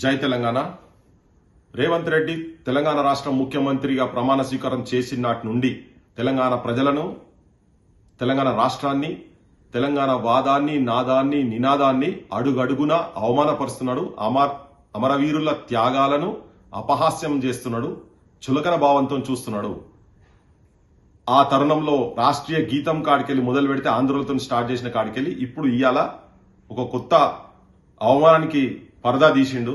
జై తెలంగాణ. రేవంత్ రెడ్డి తెలంగాణ రాష్ట్ర ముఖ్యమంత్రిగా ప్రమాణ స్వీకారం చేసిన నాటి నుండి తెలంగాణ ప్రజలను, తెలంగాణ రాష్ట్రాన్ని, తెలంగాణ వాదాన్ని, నాదాన్ని, నినాదాన్ని అడుగడుగునా అవమానపరుస్తున్నాడు. అమరవీరుల త్యాగాలను అపహాస్యం చేస్తున్నాడు. చులకన భావంతో చూస్తున్నాడు. ఆ తరుణంలో రాష్ట్రీయ గీతం కాడికెళ్ళి మొదలు పెడితే ఆంధ్రులతో స్టార్ట్ చేసిన కాడికెళ్ళి ఇప్పుడు ఇవాళ ఒక కొత్త అవమానానికి పరదా తీసిండు.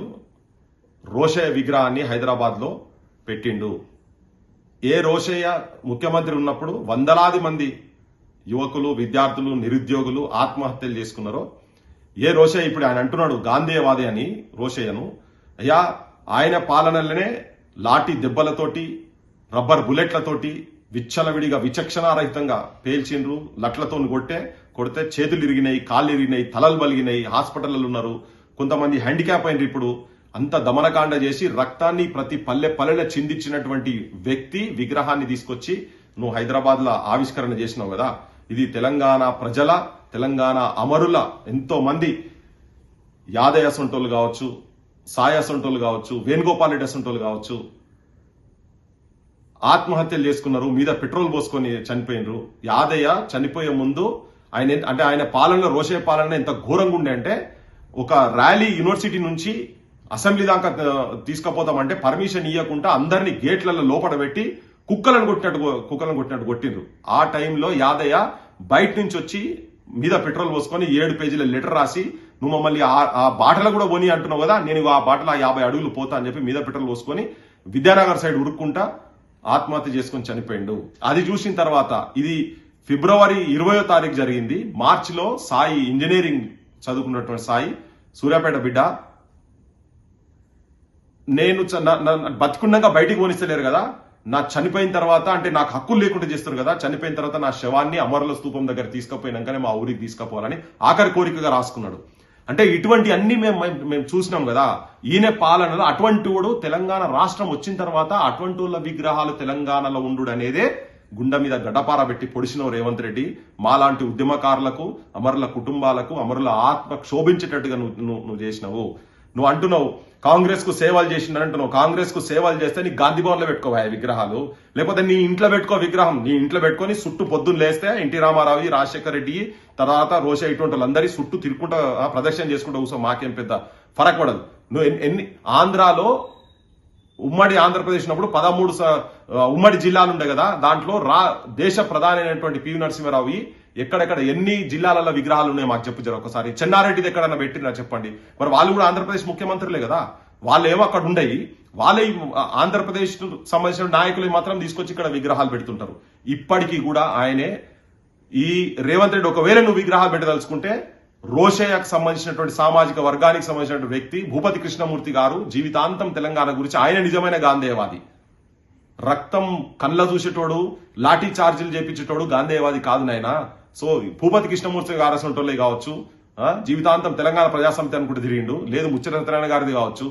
రోషయ్య విగ్రహాన్ని హైదరాబాద్ లో పెట్టిండు. ఏ రోషయ్య ముఖ్యమంత్రి ఉన్నప్పుడు వందలాది మంది యువకులు, విద్యార్థులు, నిరుద్యోగులు ఆత్మహత్యలు చేసుకున్నారో, ఏ రోషయ్య ఇప్పుడు ఆయన అంటున్నాడు గాంధేయవాది అని రోషయ్యను. అయ్యా, ఆయన పాలనలోనే లాఠీ దెబ్బలతోటి, రబ్బర్ బుల్లెట్లతోటి విచ్చలవిడిగా విచక్షణారహితంగా పేల్చిండ్రు. లట్లతో కొడితే చేతులు ఇరిగినాయి, కాళ్ళు ఇరిగినాయి, తలలు బలిగినాయి, హాస్పిటల్లో ఉన్నారు. కొంతమంది హ్యాండిక్యాప్ అయినరు. ఇప్పుడు అంత దమనకాండ చేసి రక్తాన్ని ప్రతి పల్లెల చిందించినటువంటి వ్యక్తి విగ్రహాన్ని తీసుకొచ్చి నువ్వు హైదరాబాద్ లో ఆవిష్కరణ చేసినావు కదా. ఇది తెలంగాణ ప్రజల, తెలంగాణ అమరుల ఎంతో మంది యాదయ్య సొంటోళ్ళు కావచ్చు, సాయ సొంటోళ్ళు కావచ్చు, వేణుగోపాల్ రెడ్డి సొంటోళ్ళు కావచ్చు ఆత్మహత్యలు చేసుకున్నారు. మీద పెట్రోల్ పోసుకొని చనిపోయినరు. యాదయ్య చనిపోయే ముందు ఆయన పాలనలో, రోషయ్య పాలన ఎంత ఘోరంగా ఉండే అంటే, ఒక ర్యాలీ యూనివర్సిటీ నుంచి అసెంబ్లీ దాకా తీసుకుపోతామంటే పర్మిషన్ ఇవ్వకుండా అందరినీ గేట్లలో లోపల పెట్టి కుక్కలను కొట్టినట్టు కొట్టిండ్రు. ఆ టైంలో యాదయ్య బయట నుంచి వచ్చి మీద పెట్రోల్ పోసుకొని 7 పేజీల లెటర్ రాసి, నువ్వు మమ్మల్ని ఆ బాటలో కూడా పోని అంటున్నావు కదా, నేను ఆ బాటలో 50 అడుగులు పోతా అని చెప్పి మీద పెట్రోల్ పోసుకొని విద్యానగర్ సైడ్ ఉరుక్కుంటా ఆత్మహత్య చేసుకుని చనిపోయిండు. అది చూసిన తర్వాత, ఇది ఫిబ్రవరి 20వ తారీఖు జరిగింది. మార్చిలో సాయి, ఇంజనీరింగ్ చదువుకున్నటువంటి సాయి, సూర్యాపేట బిడ్డ, నేను బతికున్నాక బయటికి పోనిస్తలేరు కదా, నా చనిపోయిన తర్వాత అంటే నాకు హక్కులు లేకుండా చేస్తారు కదా, చనిపోయిన తర్వాత నా శవాన్ని అమరుల స్తూపం దగ్గర తీసుకుపోయినాకనే మా ఊరికి తీసుకుపోవాలని ఆఖరి కోరికగా రాసుకున్నాడు. అంటే ఇటువంటి అన్ని మేము చూసినాం కదా. ఈయన పాలనలో అటువంటి వాడు తెలంగాణ రాష్ట్రం వచ్చిన తర్వాత అటువంటి వాళ్ళ విగ్రహాలు తెలంగాణలో ఉండు అనేదే గుండె మీద గడ్డపార పెట్టి పొడిచినవు రేవంత్ రెడ్డి. మాలాంటి ఉద్యమకారులకు, అమరుల కుటుంబాలకు, అమరుల ఆత్మ క్షోభించేటట్టుగా నువ్వు చేసినావు. నువ్వు అంటున్నావు కాంగ్రెస్ కు సేవలు చేసిందని అంటున్నావు. కాంగ్రెస్ కు సేవలు చేస్తే నీ గాంధీ భవన్ లో పెట్టుకోవా విగ్రహాలు, లేకపోతే నీ ఇంట్లో పెట్టుకో విగ్రహం. నీ ఇంట్లో పెట్టుకొని చుట్టూ పొద్దున్న లేస్తే ఎన్టీ రామారావు, రాజశేఖర రెడ్డి, తర్వాత రోషయ్య ఇటువంటి వాళ్ళందరి చుట్టూ తిరుగుకుంటా ప్రదర్శన చేసుకుంటూ కూర్చో, మాకేం పెద్ద ఫరక్ పడదు. నువ్వు ఆంధ్రాలో ఉమ్మడి ఆంధ్రప్రదేశ్ ఉన్నప్పుడు 13 ఉమ్మడి జిల్లాలు ఉండే కదా, దాంట్లో దేశ ప్రధాని అయినటువంటి పివి నరసింహారావు ఎక్కడెక్కడ ఎన్ని జిల్లాలలో విగ్రహాలు ఉన్నాయో మాకు చెప్పు జర ఒకసారి. చెన్నారెడ్డిది ఎక్కడన్నా పెట్టినా చెప్పండి. మరి వాళ్ళు కూడా ఆంధ్రప్రదేశ్ ముఖ్యమంత్రులే కదా, వాళ్ళు ఏమో అక్కడ ఉండయి, వాళ్ళే ఆంధ్రప్రదేశ్ సంబంధించిన నాయకులు మాత్రం తీసుకొచ్చి ఇక్కడ విగ్రహాలు పెడుతుంటారు. ఇప్పటికీ కూడా ఆయనే ఈ రేవంత్ రెడ్డి ఒకవేళ నువ్వు విగ్రహాలు పెట్టదలుచుకుంటే, రోషయ్యకు సంబంధించినటువంటి సామాజిక వర్గానికి సంబంధించినటువంటి వ్యక్తి భూపతి కృష్ణమూర్తి గారు జీవితాంతం తెలంగాణ గురించి, ఆయన నిజమైన గాంధేయవాది. రక్తం కళ్ళ చూసేటోడు, లాఠీ చార్జీలు చేపించేటోడు గాంధేయవాది కాదు నాయన. సో భూపతి కృష్ణమూర్తి గారు అసంటోళ్ళే కావచ్చు, జీవితాంతం తెలంగాణ ప్రజాసమితి అనుకుంటూ తిరిగిండు, లేదు ముచ్చట సత్యనారాయణ గారిది కావచ్చు,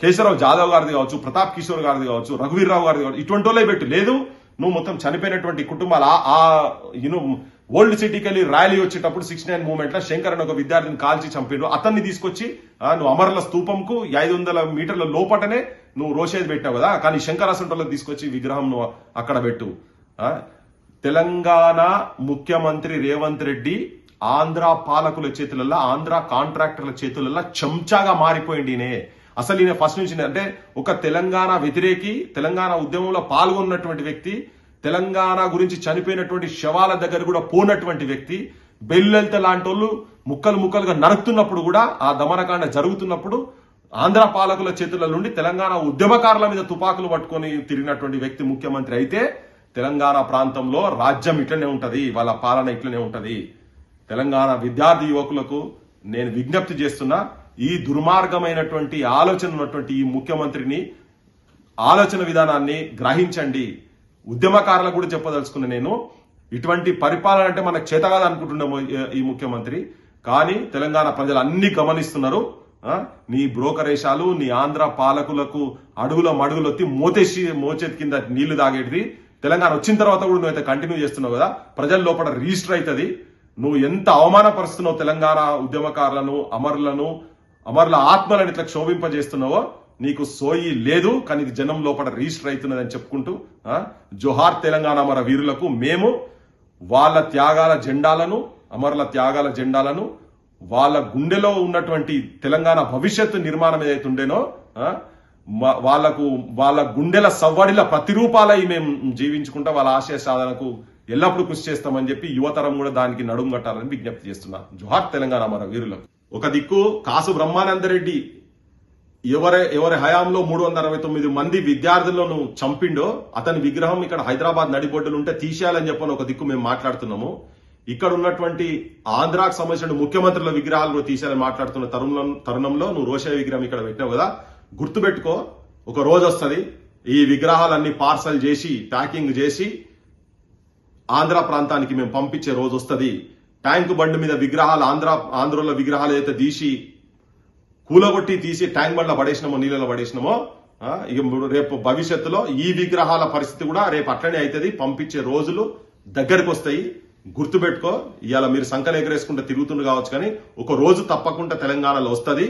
కేశవరావు జాదవ్ గారిది కావచ్చు, ప్రతాప్ కిషోర్ గారిది కావచ్చు, రఘువీర్రావు గారిది కావచ్చు, ఇటువంటి వాళ్ళే పెట్టు. లేదు నువ్వు మొత్తం చనిపోయినటువంటి కుటుంబాలు, ఓల్డ్ సిటీకి వెళ్ళి ర్యాలీ వచ్చేటప్పుడు 69 మూవ్మెంట్ లో శంకర్ అని ఒక విద్యార్థిని కాల్చి చంపిండు, అతన్ని తీసుకొచ్చి నువ్వు అమరుల స్తూపంకు 500 మీటర్ల లోపటనే నువ్వు రోషేది పెట్టావు కదా, కానీ శంకర్ అసంటోళ్ళకి తీసుకొచ్చి విగ్రహం నువ్వు అక్కడ పెట్టు. తెలంగాణ ముఖ్యమంత్రి రేవంత్ రెడ్డి ఆంధ్ర పాలకుల చేతులలో, ఆంధ్ర కాంట్రాక్టర్ల చేతులలో చెంచాగా మారిపోయింది. అసలు ఈయన ఫస్ట్ నుంచి అంటే ఒక తెలంగాణ వ్యతిరేకి, తెలంగాణ ఉద్యమంలో పాల్గొన్నటువంటి వ్యక్తి, తెలంగాణ గురించి చనిపోయినటువంటి శవాల దగ్గర కూడా పోనటువంటి వ్యక్తి, బెల్లెల్త లాంటి వాళ్ళు ముక్కలుగా నరుకుతున్నప్పుడు కూడా, ఆ దమనకాండ జరుగుతున్నప్పుడు ఆంధ్ర పాలకుల చేతుల నుండి తెలంగాణ ఉద్యమకారుల మీద తుపాకులు పట్టుకొని తిరిగినటువంటి వ్యక్తి ముఖ్యమంత్రి అయితే, తెలంగాణ ప్రాంతంలో రాజ్యం ఇట్లనే ఉంటది, వాళ్ళ పాలన ఇట్లనే ఉంటది. తెలంగాణ విద్యార్థి యువకులకు నేను విజ్ఞప్తి చేస్తున్నా, ఈ దుర్మార్గమైనటువంటి ఆలోచన ఉన్నటువంటి ఈ ముఖ్యమంత్రిని ఆలోచన విధానాన్ని గ్రహించండి. ఉద్యమకారులకు కూడా చెప్పదలుచుకున్నా నేను, ఇటువంటి పరిపాలన అంటే మనకు చేత కాదు అనుకుంటున్నాము ఈ ముఖ్యమంత్రి, కానీ తెలంగాణ ప్రజలు అన్ని గమనిస్తున్నారు. నీ బ్రోకరేషాలు, నీ ఆంధ్ర పాలకులకు అడుగుల మడుగులొత్తి మోచేతి కింద నీళ్లు తాగేటిది తెలంగాణ వచ్చిన తర్వాత కూడా నువ్వైతే కంటిన్యూ చేస్తున్నావు కదా, ప్రజల లోపల రిజిస్టర్ అవుతుంది. నువ్వు ఎంత అవమానపరుస్తున్నావు తెలంగాణ ఉద్యమకారులను, అమరులను, అమరుల ఆత్మలను ఇట్లా క్షోభింపజేస్తున్నావో నీకు సోయి లేదు. కానీ ఇది జనం లోపల రిజిస్టర్ అవుతున్నదని చెప్పుకుంటూ జోహార్ తెలంగాణ అమర వీరులకు మేము వాళ్ళ త్యాగాల జెండాలను, అమరుల త్యాగాల జెండాలను, వాళ్ళ గుండెలో ఉన్నటువంటి తెలంగాణ భవిష్యత్తు నిర్మాణం ఏదైతే ఉండేనో వాళ్ళ గుండెల సవ్వడిల ప్రతిరూపాలై మేము జీవించుకుంటా వాళ్ళ ఆశయ సాధనకు ఎల్లప్పుడూ కృషి చేస్తామని చెప్పి యువతరం కూడా దానికి నడుము కట్టాలని విజ్ఞప్తి చేస్తున్నా. జోహార్ తెలంగాణ అమర వీరులకు. ఒక దిక్కు కాసు బ్రహ్మానందరెడ్డి ఎవరి హయాంలో 369 మంది విద్యార్థులను చంపిండో అతని విగ్రహం ఇక్కడ హైదరాబాద్ నడిబొడ్డులు ఉంటే తీసేయాలని చెప్పని ఒక దిక్కు మేము మాట్లాడుతున్నాము. ఇక్కడ ఉన్నటువంటి ఆంధ్రాకు సంబంధించిన ముఖ్యమంత్రుల విగ్రహాలు కూడా తీసేయాలని మాట్లాడుతున్న తరుణంలో నువ్వు రోషయ్య విగ్రహం ఇక్కడ పెట్టినావు కదా, గుర్తుపెట్టుకో. ఒక రోజు వస్తుంది ఈ విగ్రహాలన్నీ పార్సల్ చేసి ప్యాకింగ్ చేసి ఆంధ్ర ప్రాంతానికి మేము పంపించే రోజు వస్తుంది. ట్యాంక్ బండి మీద విగ్రహాలు ఆంధ్రలో విగ్రహాలు అయితే తీసి కూలగొట్టి తీసి ట్యాంక్ బండ్లో పడేసినామో నీళ్ళలో పడేసినామో ఇక రేపు భవిష్యత్తులో ఈ విగ్రహాల పరిస్థితి కూడా రేపు అట్లనే అవుతుంది. పంపించే రోజులు దగ్గరికి వస్తాయి, గుర్తుపెట్టుకో. ఇవాళ మీరు సంకలు ఎగరేసుకుంటే తిరుగుతుండు కావచ్చు, కానీ ఒక రోజు తప్పకుండా తెలంగాణలో వస్తుంది.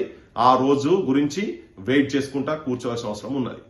ఆ రోజు గురించి వెయిట్ చేసుకుంటా కూర్చోవలసిన అవసరం ఉన్నది.